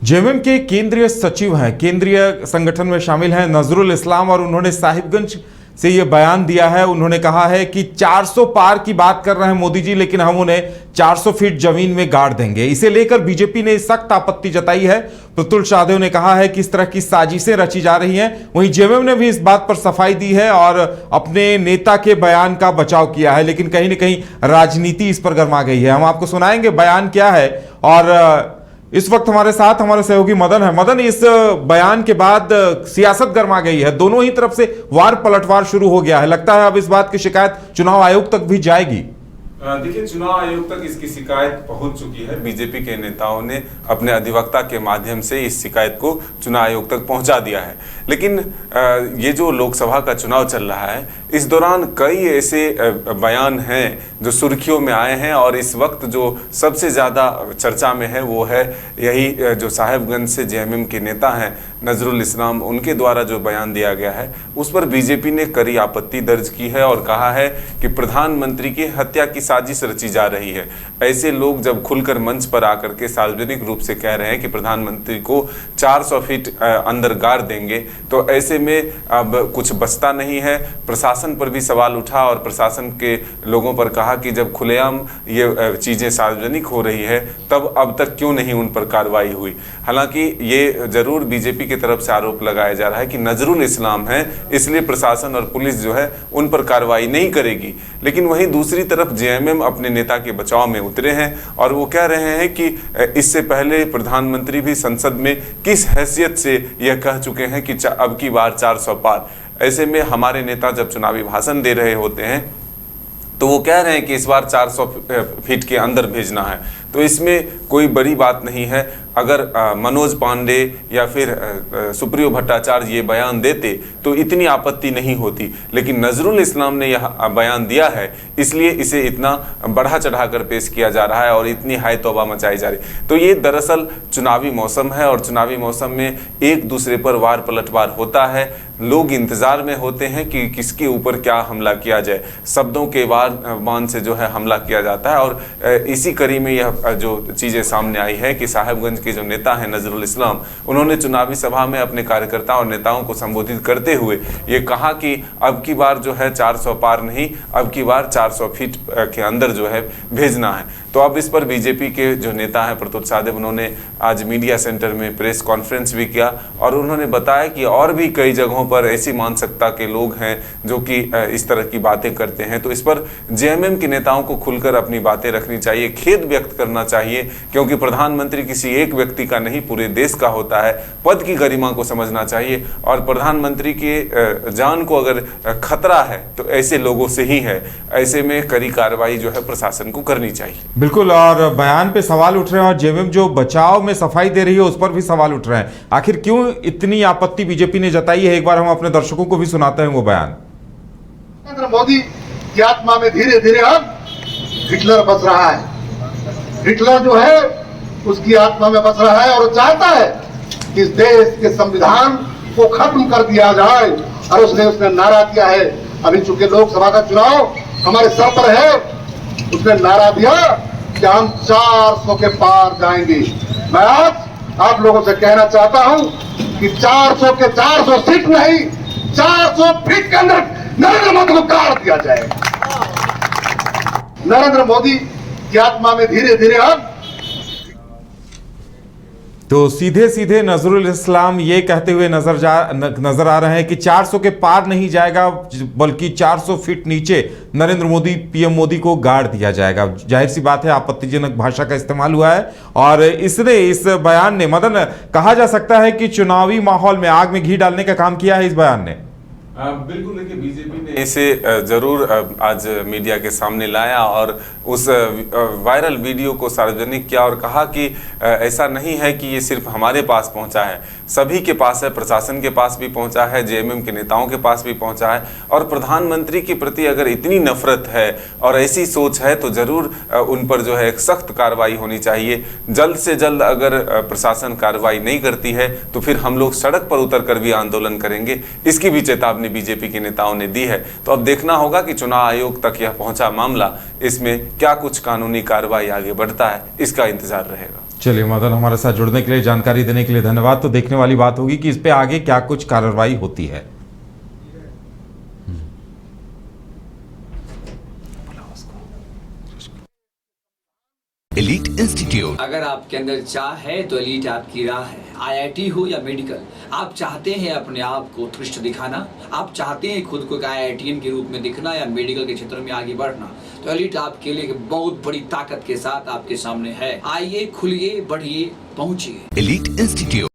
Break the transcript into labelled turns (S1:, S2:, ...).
S1: JMM के केंद्रीय सचिव हैं, केंद्रीय संगठन में शामिल हैं नजरुल इस्लाम, और उन्होंने साहिबगंज से ये बयान दिया है। उन्होंने कहा है कि 400 पार की बात कर रहे हैं मोदी जी, लेकिन हम उन्हें 400 फीट जमीन में गाड़ देंगे। इसे लेकर बीजेपी ने सख्त आपत्ति जताई है। प्रतुल शाहदेव ने कहा है कि इस तरह की साजिशें रची जा रही हैं। वहीं जेएमएम ने भी इस बात पर सफाई दी है और अपने नेता के बयान का बचाव किया है, लेकिन कहीं ना कहीं राजनीति इस पर गर्मा गई है। हम आपको सुनाएंगे बयान क्या है। और इस वक्त हमारे साथ हमारे सहयोगी मदन है। मदन, इस बयान के बाद सियासत गर्मा गई है, दोनों ही तरफ से वार पलटवार शुरू हो गया है। लगता है अब इस बात की शिकायत चुनाव आयोग तक भी जाएगी।
S2: देखिए, चुनाव आयोग तक इसकी शिकायत पहुंच चुकी है। बीजेपी के नेताओं ने अपने अधिवक्ता के माध्यम से इस शिकायत को चुनाव आयोग तक पहुंचा दिया है। लेकिन ये जो लोकसभा का चुनाव चल रहा है, इस दौरान कई ऐसे बयान हैं जो सुर्खियों में आए हैं, और इस वक्त जो सबसे ज़्यादा चर्चा में है वो है यही जो साहिबगंज से जेएमएम के नेता हैं नजरुल इस्लाम, उनके द्वारा जो बयान दिया गया है उस पर बीजेपी ने कड़ी आपत्ति दर्ज की है और कहा है कि प्रधानमंत्री की हत्या की साजिश रची जा रही है। ऐसे लोग जब खुलकर मंच पर आकर के सार्वजनिक रूप से कह रहे हैं कि प्रधानमंत्री को 400 फीट अंदर गाड़ देंगे, तो ऐसे में अब कुछ बचता नहीं है। प्रशासन पर भी सवाल उठा और प्रशासन के लोगों पर कहा कि जब खुलेआम ये चीज़ें सार्वजनिक हो रही है तब अब तक क्यों नहीं उन पर कार्रवाई हुई। हालांकि ये जरूर बीजेपी की तरफ से आरोप लगाया जा रहा है कि नजरुल इस्लाम है, इसलिए प्रशासन और पुलिस जो है उन पर कार्रवाई नहीं करेगी। लेकिन वहीं दूसरी तरफ जेएमएम अपने नेता के बचाव में उतरे हैं और वो कह रहे हैं कि इससे पहले प्रधानमंत्री भी संसद में किस हैसियत से यह कह चुके हैं कि अब की बार 400 पार। ऐसे में हमारे नेता जब चुनावी भाषण दे रहे होते हैं तो वो कह रहे हैं कि इस बार 400 फीट के अंदर भेजना है, तो इसमें कोई बड़ी बात नहीं है। अगर मनोज पांडे या फिर सुप्रियो भट्टाचार्य ये बयान देते तो इतनी आपत्ति नहीं होती, लेकिन नजरुल इस्लाम ने यह बयान दिया है, इसलिए इसे इतना बढ़ा चढ़ाकर पेश किया जा रहा है और इतनी हाय तौबा मचाई जा रही। तो ये दरअसल चुनावी मौसम है और चुनावी मौसम में एक दूसरे पर वार पलटवार होता है। लोग इंतजार में होते हैं कि किसके ऊपर क्या हमला किया जाए। शब्दों के बाण से जो है हमला किया जाता है और इसी कड़ी में यह जो चीज़ें सामने आई है कि साहिबगंज के जो नेता हैं नजरुल इस्लाम, उन्होंने चुनावी सभा में अपने कार्यकर्ताओं और नेताओं को संबोधित करते हुए ये कहा कि अब की बार जो है 400 पार नहीं, अब की बार 400 फीट के अंदर जो है भेजना है। तो अब इस पर बीजेपी के जो नेता हैं प्रतुल शाहदेव, उन्होंने आज मीडिया सेंटर में प्रेस कॉन्फ्रेंस भी किया और उन्होंने बताया कि और भी कई जगहों पर ऐसी मानसिकता के लोग हैं जो कि इस तरह की बातें करते हैं। तो इस पर जेएमएम के नेताओं को खुलकर अपनी बातें रखनी चाहिए, खेद व्यक्त करना चाहिए, क्योंकि प्रधानमंत्री किसी एक व्यक्ति का नहीं पूरे देश का होता है। पद की गरिमा को समझना चाहिए और प्रधानमंत्री के जान को अगर खतरा है तो ऐसे लोगों से ही है। ऐसे में कड़ी कार्रवाई जो है प्रशासन को करनी चाहिए।
S1: बिल्कुल, और बयान पे सवाल उठ रहे हैं और जेएमएम जो बचाव में सफाई दे रही है उस पर भी सवाल उठ रहे हैं। आखिर क्यों इतनी आपत्ति बीजेपी ने जताई है, एक बार हम अपने दर्शकों को भी सुनाते हैं वो बयान।
S3: नरेंद्र मोदी की आत्मा में धीरे धीरे अब हिटलर बस रहा है। हिटलर जो है उसकी आत्मा में बस रहा है और चाहता है कि इस देश के संविधान को खत्म कर दिया जाए। और उसने नारा दिया है, अभी चूंकि लोकसभा का चुनाव हमारे सर पर है, उसने नारा दिया कि हम 400 के पार जाएंगे। मैं आज आप लोगों से कहना चाहता हूं कि 400 के 400 सीट नहीं, 400 फीट के अंदर नरेंद्र मोदी को गाड़ दिया जाएगा। नरेंद्र मोदी की आत्मा में धीरे धीरे अब
S1: तो सीधे सीधे नजरुल इस्लाम ये कहते हुए नजर आ रहे हैं कि 400 के पार नहीं जाएगा, बल्कि 400 फीट नीचे नरेंद्र मोदी पीएम मोदी को गाड़ दिया जाएगा। जाहिर सी बात है आपत्तिजनक भाषा का इस्तेमाल हुआ है और इस बयान ने, मदन, कहा जा सकता है कि चुनावी माहौल में आग में घी डालने का काम किया है इस बयान ने।
S2: बिल्कुल, देखिए बीजेपी ने इसे जरूर आज मीडिया के सामने लाया और उस वायरल वीडियो को सार्वजनिक किया और कहा कि ऐसा नहीं है कि ये सिर्फ हमारे पास पहुंचा है, सभी के पास है, प्रशासन के पास भी पहुंचा है, जेएमएम के नेताओं के पास भी पहुंचा है। और प्रधानमंत्री के प्रति अगर इतनी नफरत है और ऐसी सोच है तो जरूर उन पर जो है एक सख्त कार्रवाई होनी चाहिए। जल्द से जल्द अगर प्रशासन कार्रवाई नहीं करती है तो फिर हम लोग सड़क पर उतर कर भी आंदोलन करेंगे, इसकी भी चेतावनी बीजेपी के नेताओं ने दी है। तो अब देखना होगा कि चुनाव आयोग तक यह पहुंचा मामला, इसमें क्या कुछ कानूनी कार्रवाई आगे बढ़ता है, इसका इंतजार रहेगा।
S1: चलिए मदन, हमारे साथ जुड़ने के लिए, जानकारी देने के लिए धन्यवाद। तो देखने वाली बात होगी कि इस पे आगे क्या कुछ कार्रवाई होती है।
S4: एलीट इंस्टीट्यूट,
S5: अगर आपके अंदर चाह है तो एलीट आपकी राह है। आईआईटी हो या मेडिकल, आप चाहते हैं अपने आप को उत्कृष्ट दिखाना, आप चाहते हैं खुद को एक आईआईटीएन के रूप में दिखना या मेडिकल के क्षेत्र में आगे बढ़ना, तो एलीट आपके लिए एक बहुत बड़ी ताकत के साथ आपके सामने है। आइए, खुलिए, बढ़िए, पहुंचिए।
S4: Elite institute.